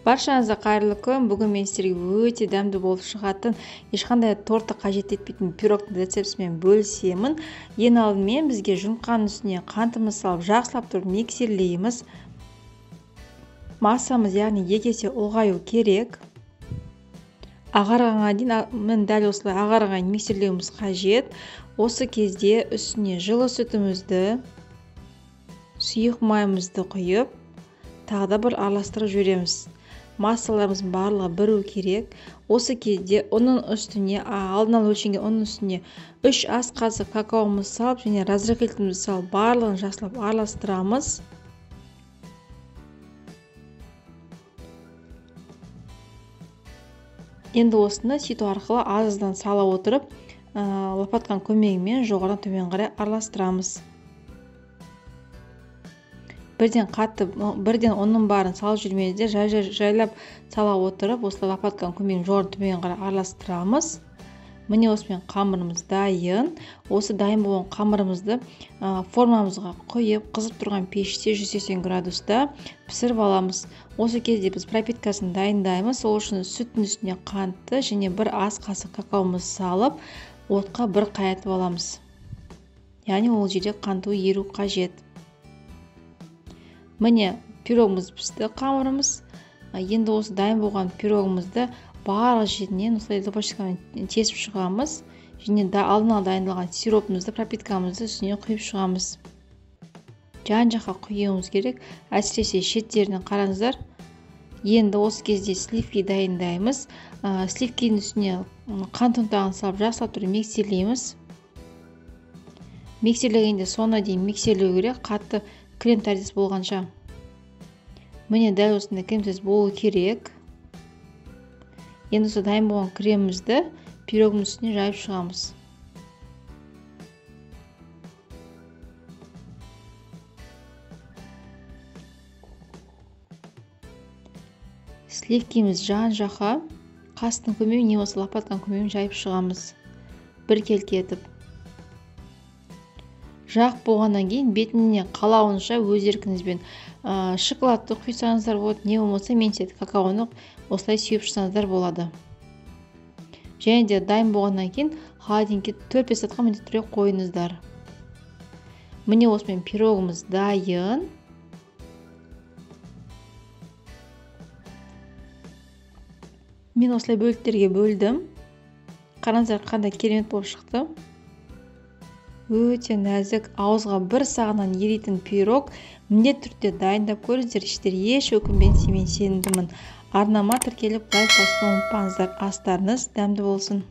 Баршаңызға қайырлы күн. Бүгін мен сіздерге өте дәмді болып шығатын, ешқандай тортты қажет етпейтін пирогтың рецептісімен бөлісемін. Ең алдымен бізге жұмыртқаның үстіне қантымызды салып, жақсылап тұрып миксерлейміз. Массамыз, яғни 2 есе ұлғаю керек. Ағарғанға дейін, дәл осылай ағарғанға дейін миксерлеуіміз қажет. Осы кезде үстіне жылы сүтімізді, сұйық майымызды құйып, тағы да бір араластырып жібереміз. Массаларымыздың барлығы біру керек. Осы кезде оның үстіне, алдын ала өлшенген оның үстіне 3 ас қасық какаомызды салып және разрыхлителімізді салып, барлығын жақсылап араластырамыз. Енді осыны ситу арқылы аздан сала отырып, лопатканың көмегімен жоғарыдан төмен қарай араластырамыз. Бірден оның барын салып жүрмейді, жайлап сала отырып, осылай лопатканың көмегімен жоғарыдан төмен қарай араластырамыз. Міне осымен қамырымыз дайын. Осы дайын болған қамырымызды формамызға құйып, қызып тұрған пеште 180 градуста пісіріп аламыз. Осы кезде біз пропиткасын дайындаймыз. Ол үшін сүттің үстіне қантты және 1 ас қасық какаомызды салып, отқа бір қайнатып аламыз. Яғни ол жерде қантуы еру қажет. Міне пирогымыз пісті, қамырымыз. Енді осы дайын болған пирогымызды барлық жерінен осылай зубочисткамен тесіп шығамыз. Және алдын ала дайындалған сиропымызды, пропиткамызды үстіне құйып шығамыз. Жан-жаққа құюымыз керек. Әсіресе шеттерінен қараңыздар. Енді осы кезде сливки дайындаймыз. Сливкinin үстіне қант ұнтағын салып, жақсылап тұрып миксерлейміз. Миксерлегенде соңына дейін миксерлеу керек, қатты крем тәріздес болғанша. Міне дәл осындай крем тәріздес болу керек. Енді осы дайын болған кремімізді пирогымыз үстіне жайып шығамыз. Сливкimiz жан-жаққа қастың көмегімен, не болмаса лопатканың көмегімен жайып шығамыз. Біркелкі етіп. Жақ болғаннан кейін бетіне қалауынша өз еркіңізбен шоколадты құйсаңыздар болады, не болмаса мен сияқты какаоны осылай сүйіп шықсаңыздар болады. Және де дайын болғаннан кейін холодильникке 4-5 сағатқа міндетті түрде қойыңыздар. Міне осымен пирогымыз дайын. Мен осылай бөліктерге бөлдім. Қараңыздар, қандай керемет болып шықты. Өте нәзік, ауызға бір сағынан еритін пирог. Міндетті түрде дайындап көріңіздер, еш өкінбеңіздер, мен сенімдімін. Арнама тіркеліп лайк басуды ұмытпаңыздар. Астарыңыз дәмді болсын.